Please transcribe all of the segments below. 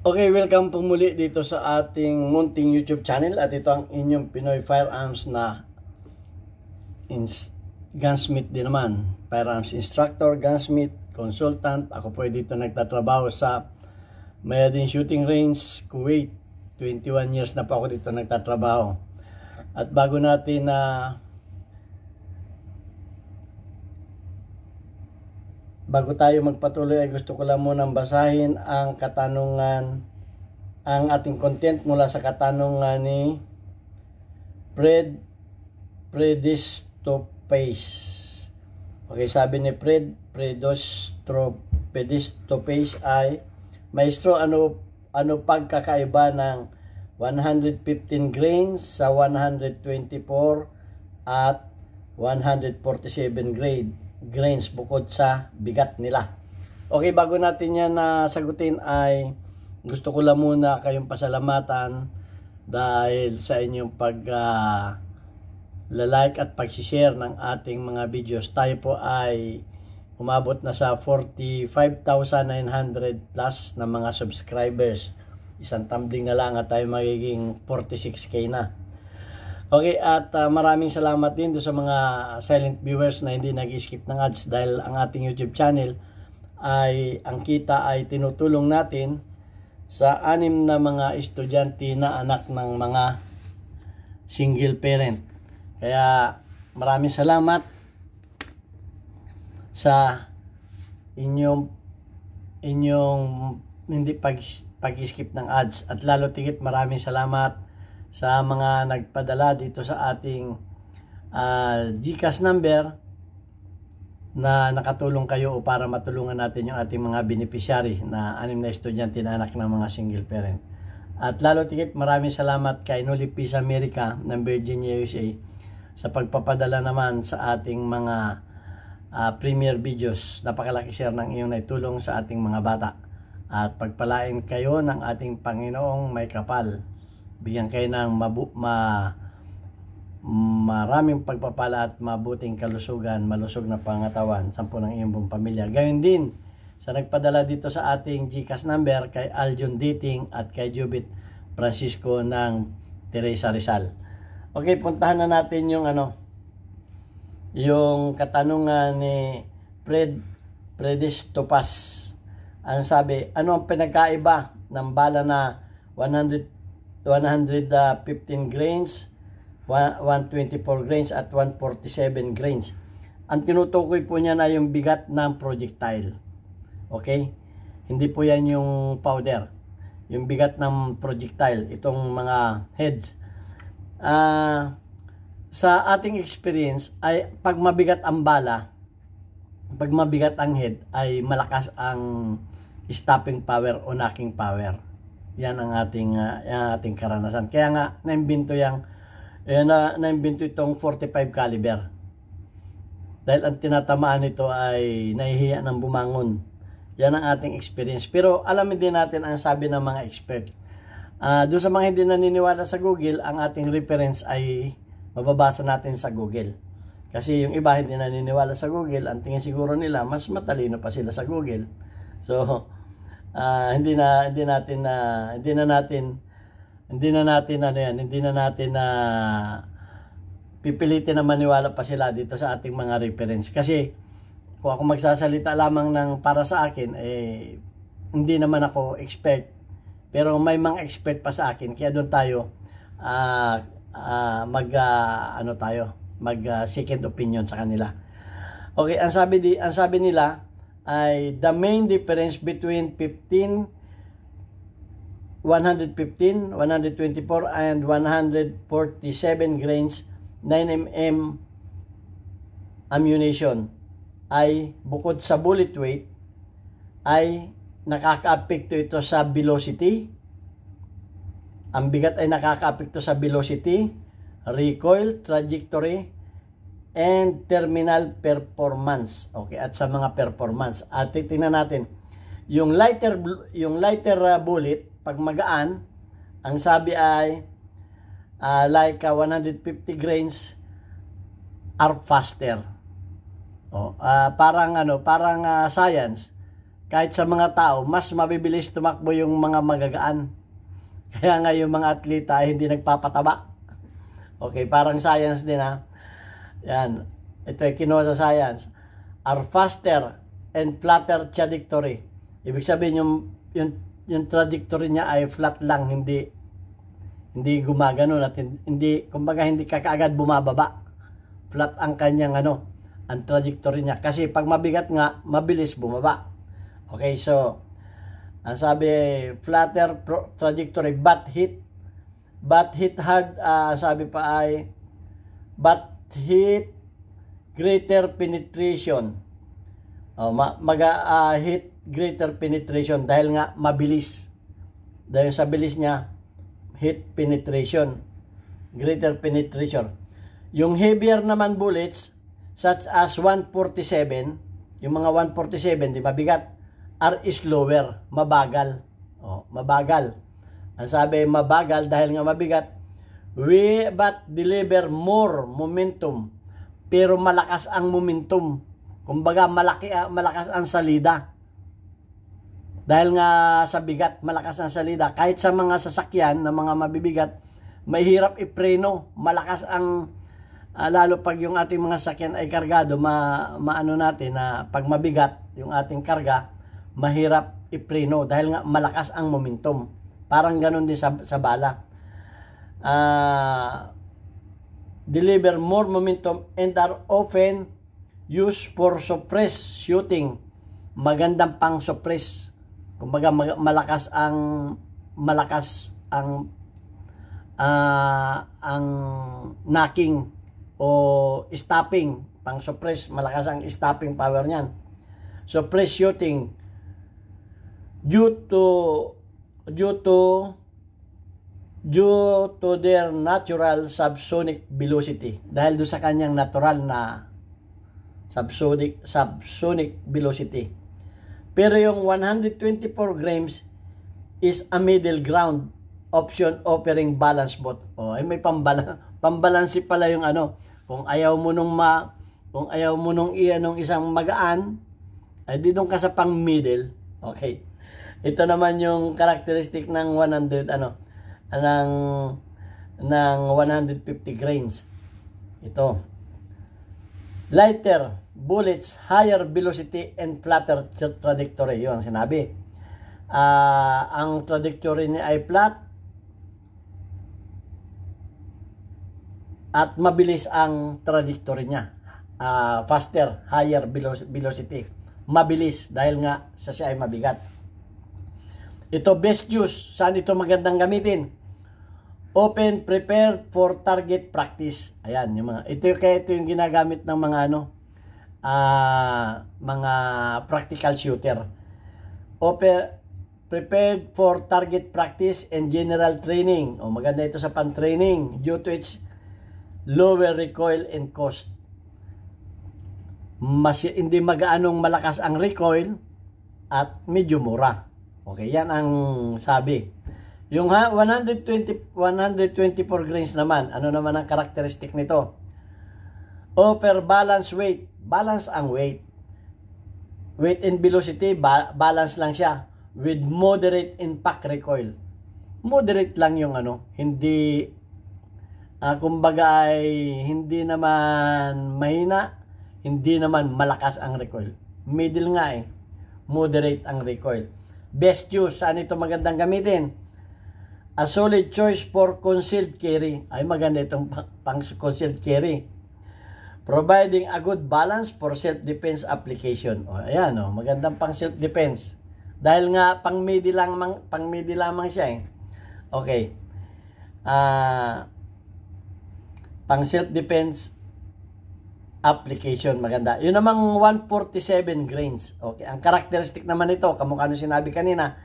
Okay, welcome po muli dito sa ating munting YouTube channel at ito ang inyong Pinoy Firearms na gunsmith din naman. Firearms instructor, gunsmith, consultant. Ako po ay dito nagtatrabaho sa Mayadin Shooting Range, Kuwait. 21 years na po ako dito nagtatrabaho. At bago natin bago tayo magpatuloy ay gusto ko lang munang basahin ang katanungan, ang ating content mula sa katanungan ni Predistopes. Okay, sabi ni Predistopes ay, Maestro, ano pagkakaiba ng 115 grains sa 124 at 147 grains bukod sa bigat nila? Okay, bago natin yan sagutin ay gusto ko lang muna kayong pasalamatan dahil sa inyong like at pag-share ng ating mga videos. Tayo po ay umabot na sa 45,900 plus na mga subscribers. Isang tumbling na lang at tayo magiging 46k na. Okay, at maraming salamat din sa mga silent viewers na hindi nag-skip ng ads dahil ang ating YouTube channel ay ang kita ay tinutulong natin sa 6 na mga estudyante na anak ng mga single parent. Kaya maraming salamat sa inyong hindi pag-skip ng ads, at lalo tigit maraming salamat sa mga nagpadala dito sa ating GCash number na nakatulong kayo para matulungan natin yung ating mga beneficiary na 6 na estudyante na anak ng mga single parent. At lalo tigit maraming salamat kay Noli Peace America ng Virginia, USA sa pagpapadala naman sa ating mga premiere videos. Napakalaki share ng iyong naitulong sa ating mga bata. At pagpalain kayo ng ating Panginoong may kapal. Bigyan kayo ng maraming pagpapala at mabuting kalusugan, malusog na pangatawan, sampu ng iyong buong pamilya. Gayon din sa nagpadala dito sa ating GCash number kay Aljon Dating at kay Jubit Francisco ng Teresa Rizal. Okay, puntahan na natin yung katanungan ni Predistopes. Ang sabi, ano ang pinagkaiba ng bala na 115 grains, 124 grains at 147 grains? Ang tinutukoy po niya na yung bigat ng projectile. Okay? Hindi po yan yung powder. Yung bigat ng projectile, itong mga heads. Sa ating experience ay pag mabigat ang bala, pag mabigat ang head ay malakas ang stopping power o knocking power. Yan ang ating karanasan. Kaya nga naimbento itong 45 caliber. Dahil ang tinatamaan nito ay nahihiya ng bumangon. Yan ang ating experience. Pero alamin din natin ang sabi ng mga expert. Doon sa mga hindi naniniwala sa Google, ang ating reference ay mababasa natin sa Google. Kasi yung iba hindi naniniwala sa Google, ang tingin siguro nila mas matalino pa sila sa Google. So hindi na natin pipilitin na maniwala pa sila dito sa ating mga reference. Kasi kung ako magsasalita lamang ng para sa akin, hindi naman ako expert. Pero may mga expert pa sa akin, kaya doon tayo mag second opinion sa kanila. Okay, ang sabi nila ay the main difference between 115, 124 and 147 grains 9mm ammunition ay bukod sa bullet weight ay nakakaapekto ito sa velocity. Ang bigat ay nakakaapekto sa velocity, recoil, trajectory, and terminal performance. Okay, at sa mga performance. At tingnan natin, yung lighter bullet, pag magaan, ang sabi ay like 150 grains are faster. Parang science. kahit sa mga tao, mas mabibilis tumakbo yung mga magagaan. Kaya nga yung mga atleta ay hindi nagpapataba. Okay, parang science din ha. Yan. Ito ay kinuha sa science. Are faster and flatter trajectory. Ibig sabihin yung trajectory niya ay flat lang, hindi gumagano at hindi, kumbaga hindi kaagad bumababa. Flat ang kanyang ang trajectory niya. Kasi pag mabigat nga, mabilis bumaba. Okay, so ang sabi, flatter trajectory but hit hard, sabi pa ay but hit greater penetration. Hit greater penetration dahil nga mabilis. Dahil sa bilis niya, hit penetration, greater penetration. Yung heavier naman bullets such as 147, yung mga 147 di mabigat, are slower, mabagal. Mabagal. Ang sabi, mabagal dahil nga mabigat, but deliver more momentum. Pero malakas ang momentum. Kumbaga, malakas ang salida. Dahil nga sa bigat, malakas ang salida. Kahit sa mga sasakyan na mga mabibigat, mahirap ipreno. Malakas ang, lalo pag yung ating mga sasakyan ay kargado, maano natin na pag mabigat yung ating karga, mahirap ipreno dahil nga malakas ang momentum. Parang ganun din sa bala. Deliver more momentum and are often used for suppress shooting. Magandang pang suppress. Kumbaga malakas ang knocking o stopping, pang suppress, malakas ang stopping power niyan. Suppress shooting due to their natural subsonic velocity. Dahil doon sa kanyang natural na subsonic velocity. Pero yung 124 grams is a middle ground option offering balance both. Ay may pambalansi pala yung kung ayaw mo nung isang magaan, ay di doon ka sa pang middle. Okay. Ito naman yung characteristic ng 150 grains. Ito. Lighter bullets, higher velocity and flatter trajectory. Yun ang sinabi. Ang trajectory niya ay flat at mabilis ang trajectory niya. Faster, higher velocity. Mabilis dahil nga siya ay mabigat. Ito best use. Saan ito magandang gamitin? Open, prepared for target practice. Ayan, yung mga ito yung ginagamit ng mga mga practical shooter. Open, prepared for target practice and general training. Maganda ito sa pan-training due to its lower recoil and cost. Hindi magaanong malakas ang recoil at medyo mura. Okay, yan ang sabi. Yung 124 grains naman, ano naman ang karakteristik nito? Offer balance weight. Balance ang weight. Weight and velocity, balance lang siya. With moderate impact recoil. Moderate lang yung hindi, kumbaga ay hindi naman mahina, hindi naman malakas ang recoil. Middle nga moderate ang recoil. Best use, saan ito magandang gamitin? A solid choice for concealed carry. Ay maganda itong pang concealed carry. Providing a good balance for self-defense application. Ayan magandang pang self-defense. Dahil nga pang midi lamang siya Okay. Pang self-defense application, maganda. Yun namang 147 grains. Okay, ang characteristic naman nito, kamukha nung sinabi kanina,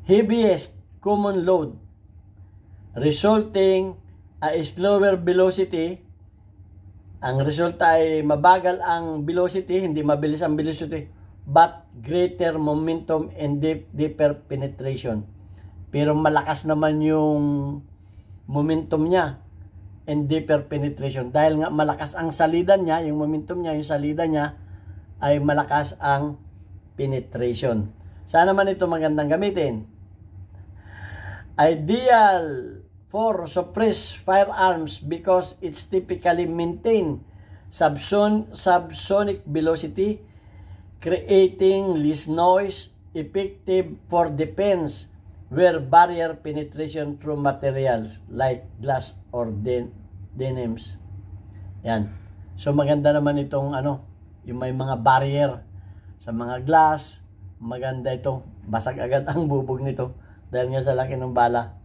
heaviest common load, resulting a slower velocity. Ang resulta ay mabagal ang velocity, hindi mabilis ang velocity, but greater momentum and deeper penetration. Pero malakas naman yung momentum niya and deeper penetration. Dahil nga malakas ang salida niya, yung momentum niya, yung salida niya, ay malakas ang penetration. Saan naman ito magandang gamitin? Ideal for suppressed firearms because it's typically maintain subsonic velocity, creating less noise, effective for defense where barrier penetration through materials like glass or denims. Yan. So maganda naman itong yung may mga barrier sa mga glass. Maganda ito. Basag agad ang bubog nito dahil nga sa laki ng bala.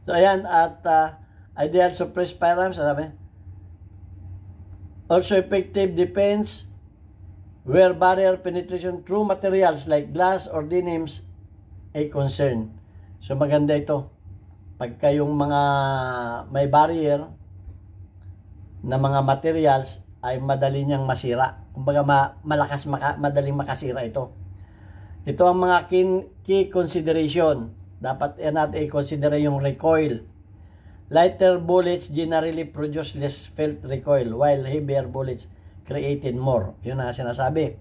So ayan, at ideal suppressed firearms, sabi. Also effective defense where barrier penetration through materials like glass or denims a concern. So maganda ito. Pagka yung mga may barrier na mga materials ay madali niyang masira. Kumbaga madaling makasira ito. Ito ang mga key consideration. Dapat natin i-consider yung recoil. Lighter bullets generally produce less felt recoil while heavier bullets created more. Yun ang sinasabi.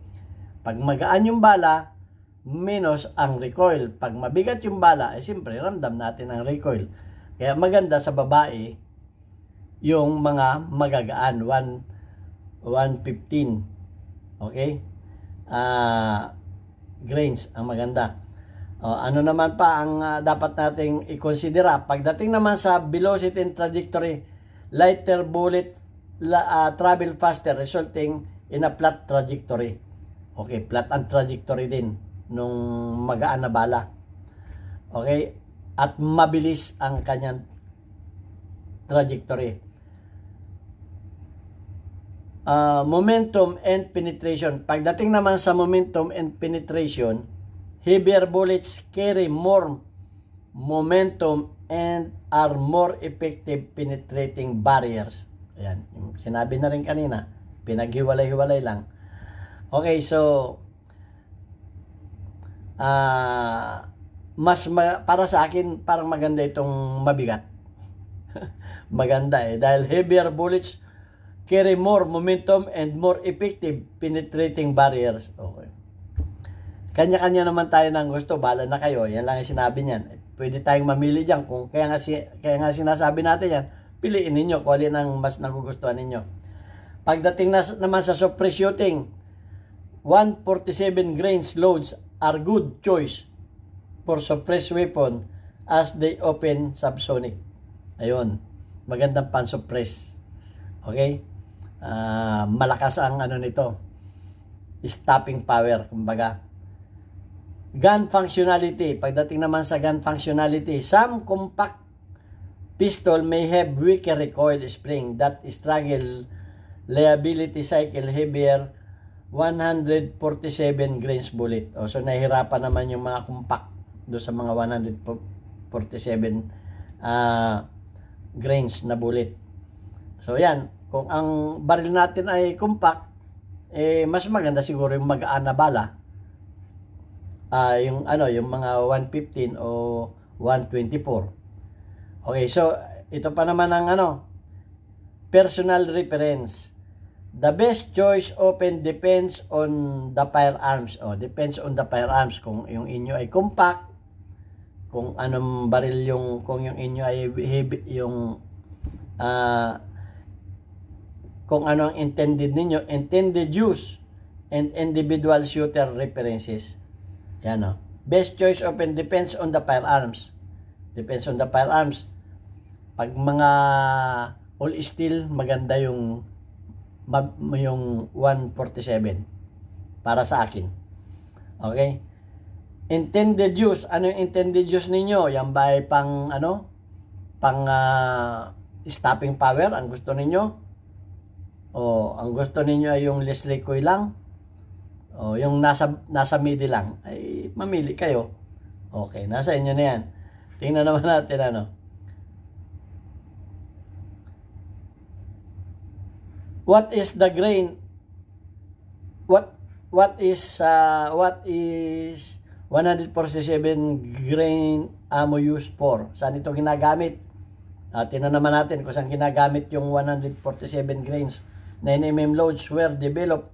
Pag magaan yung bala, minus ang recoil. Pag mabigat yung bala, siyempre ramdam natin ang recoil. Kaya maganda sa babae yung mga magagaan, 115. Okay? Grains ang maganda. Ano naman pa ang dapat nating i-considera? Pagdating naman sa velocity and trajectory, lighter bullet travel faster resulting in a flat trajectory. Okay, flat ang trajectory din nung magaan na bala. Okay? At mabilis ang kanyang trajectory. Momentum and penetration. Pagdating naman sa momentum and penetration, heavier bullets carry more momentum and are more effective penetrating barriers. Ayan, sinabi na rin kanina, pinaghiwalay-hiwalay lang. Okay, so para sa akin, parang maganda itong mabigat. Maganda dahil heavier bullets carry more momentum and more effective penetrating barriers. Okay. Kanya-kanya naman tayo ng gusto, bala na kayo. Yan lang yung sinabi niyan. Pwede tayong mamili diyan kung kaya nga sinasabi natin yan, piliin ninyo kung alin ang mas nagugustuhan ninyo. Pagdating naman sa suppress shooting, 147 grains loads are good choice for suppress weapon as they open subsonic. Ayun, magandang pan-suppress. Okay? Malakas ang nito, stopping power, kumbaga. Gun functionality. Pagdating naman sa gun functionality, some compact pistol may have weaker recoil spring that struggle liability cycle heavier 147 grains bullet. So nahihirapan naman yung mga compact do sa mga 147 grains na bullet. So yan, kung ang baril natin ay compact, mas maganda siguro yung magaan na bala. Yung mga 115 o 124. Okay, so ito pa naman ang personal reference. The best choice often depends on the firearms. Depends on the firearms. Kung yung inyo ay compact, kung anong baril kung yung inyo ay heavy, kung ano ang intended ninyo, intended use, and individual shooter references. Yan Best choice often depends on the firearms. Depends on the firearms. Pag mga all steel, maganda yung 147 para sa akin. Okay? Intended use. Ano yung intended use ninyo? Yan ba ay pang stopping power ang gusto ninyo? O ang gusto ninyo ay yung less recoil lang? O yung nasa middle lang? Ay mamili kayo. Okay, nasa inyo na yan. Tingnan naman natin What is the grain? What is 147 grain ammo used for? Saan ito ginagamit? Tingnan naman natin kung saan ginagamit yung 147 grains. 9mm loads were developed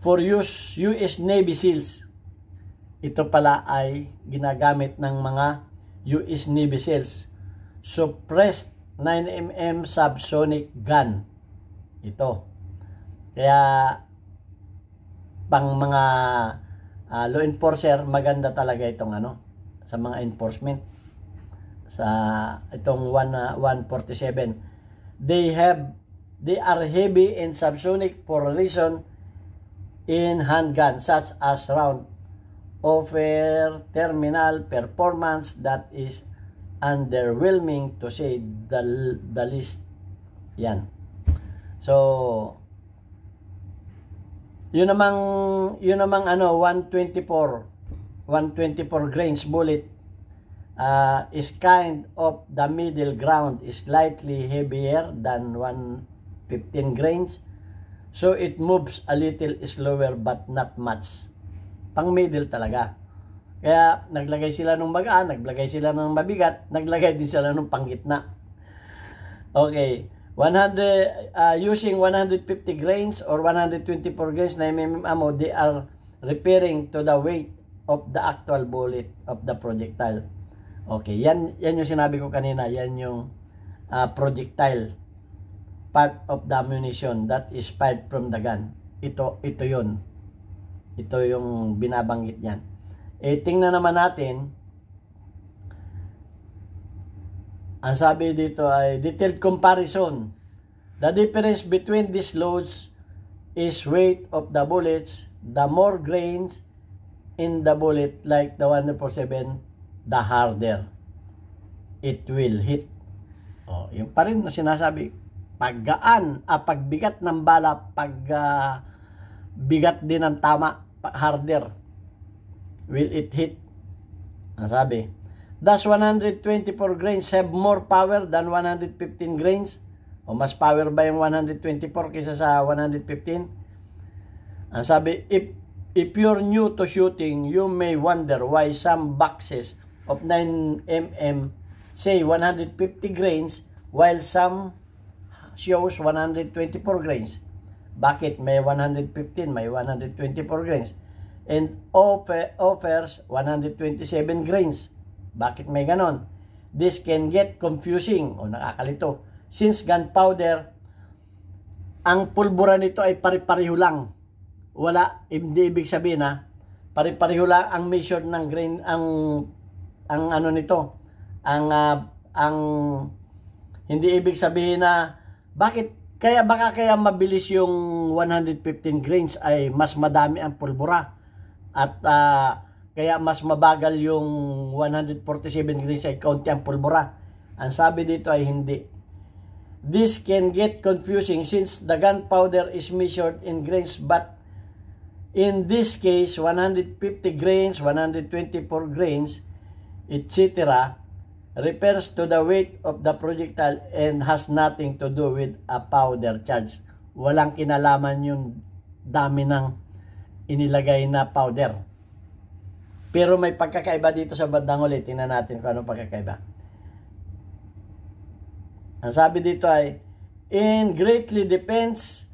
for use US Navy SEALs ito pala ay ginagamit ng mga US Navy SEALs. Suppressed 9mm subsonic gun. Ito. Kaya pang mga law enforcer, maganda talaga itong sa mga enforcement. Sa itong 147. They are heavy and subsonic for a reason in handgun such as round offer terminal performance that is underwhelming to say the least. Yan. So yun namang 124 grains bullet is kind of the middle ground, is slightly heavier than 115 grains, so it moves a little slower but not much. Pang middle talaga. Kaya naglagay sila ng magaan, naglagay sila ng mabigat, naglagay din sila ng panggitna. Okay, using 150 grains or 124 grains na mm ammo, they are referring to the weight of the actual bullet of the projectile. Okay, yan yung sinabi ko kanina, yan yung projectile part of the ammunition that is fired from the gun. Ito yun. Ito yung binabanggit niyan. Tingnan naman natin. Ang sabi dito ay detailed comparison. The difference between these loads is weight of the bullets. The more grains in the bullet, like the 147, the harder it will hit. Yung pa rin na sinasabi, pagbigat ng bala, bigat din ng tama, harder will it hit. Ang sabi, does 124 grains have more power than 115 grains? O mas power ba yung 124 kaysa sa 115? Ang sabi, if you're new to shooting, you may wonder why some boxes of 9mm say 150 grains while some shows 124 grains. Bakit may 115, may 124 grains? And offers 127 grains. Bakit may ganon? This can get confusing o nakakalito. Since gunpowder, ang pulbura nito ay pare-pareho lang. Hindi ibig sabihin pare-pareho lang ang measure ng grain, ang hindi ibig sabihin na baka kaya mabilis yung 115 grains ay mas madami ang pulbura at kaya mas mabagal yung 147 grains ay kaunti ang pulbura. Ang sabi dito ay hindi. This can get confusing since the gunpowder is measured in grains, but in this case 150 grains, 124 grains, etc. refers to the weight of the projectile and has nothing to do with a powder charge. Walang kinalaman yung dami ng inilagay na powder. Pero may pagkakaiba dito sa bandang huli. Tingnan natin kung anong pagkakaiba. Ang sabi dito ay, greatly depends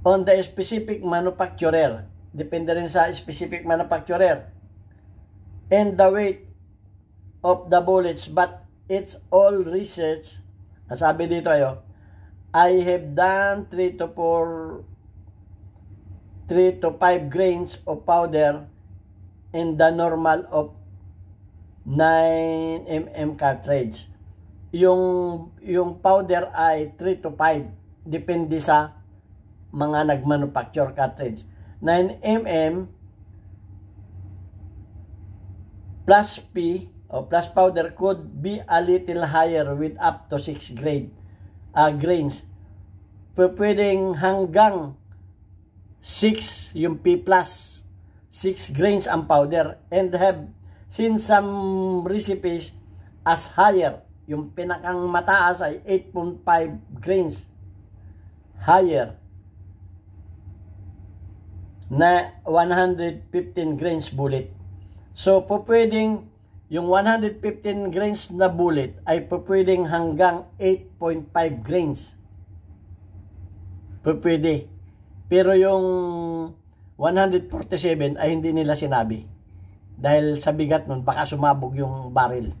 on the specific manufacturer. Depende rin sa specific manufacturer. And the weight of the bullets, but it's all research. Ang sabi dito ay, I have done 3 to 5 grains of powder in the normal of 9mm cartridge. Yung powder ay 3 to 5. Depende sa mga nagmanufacture cartridge. 9mm plus P o plus powder could be a little higher with up to 6 grains. Pwedeng hanggang 6 yung P plus 6 grains ang powder, and have seen some recipes as higher. Yung pinakang mataas ay 8.5 grains higher na 115 grains bullet. So, pwedeng yung 115 grains na bullet ay pwedeng hanggang 8.5 grains. Pwede. Pero yung 147 ay hindi nila sinabi. Dahil sa bigat nun, baka sumabog yung barrel.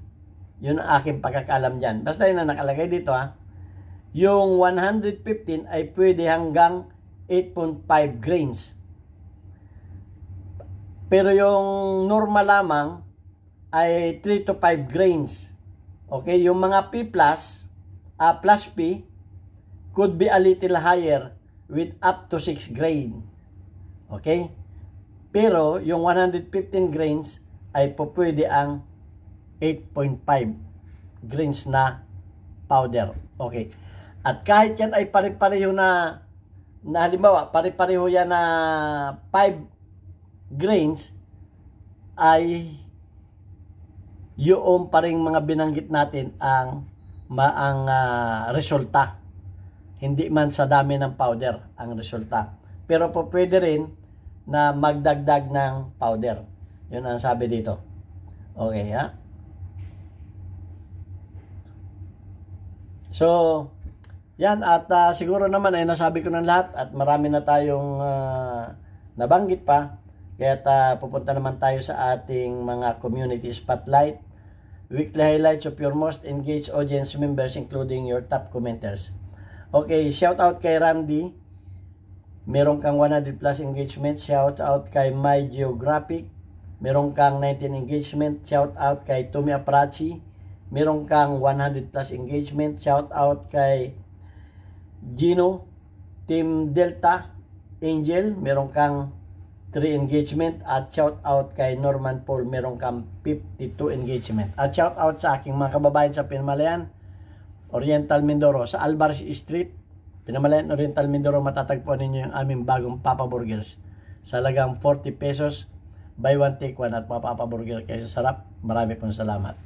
Yun ang aking pagkakaalam dyan. Basta yun na nakalagay dito ha. Yung 115 ay pwede hanggang 8.5 grains. Pero yung normal lamang ay 3 to 5 grains. Okay, yung mga P+, plus P, could be a little higher with up to 6 grain. Okay? Pero yung 115 grains ay pwede ang 8.5 grains na powder. Okay. At kahit yan ay pare-pareho na halimbawa, pare-pareho yan na 5 grains, ay yung pa ring mga binanggit natin ang resulta. Hindi man sa dami ng powder ang resulta. Pero po pwede rin na magdagdag ng powder. Yun ang sabi dito. Okay, ha? So, yan. At siguro naman ay nasabi ko ng lahat at marami na tayong nabanggit pa. Kaya pupunta naman tayo sa ating mga community spotlight. Weekly highlights of your most engaged audience members including your top commenters. Okay, shout out kay Randy. Meron kang 100 plus engagement. Shout out kay My Geographic. Meron kang 19 engagement. Shout out kay Tommy Aprachi. Meron kang 100 plus engagement. Shout out kay Gino, Team Delta, Angel. Meron kang 3 engagement. At shout out kay Norman Paul. Meron kang 52 engagement. At shout out sa aking mga kababayan sa Pinamalayan, Oriental Mindoro, sa Alvarez Street, Pinamalayan, Oriental Mindoro. Matatagpuan ninyo yung aming bagong Papa Burgers sa halagang 40 pesos, buy one take one, at Papa Burger kayo sa sarap. Marami pong salamat.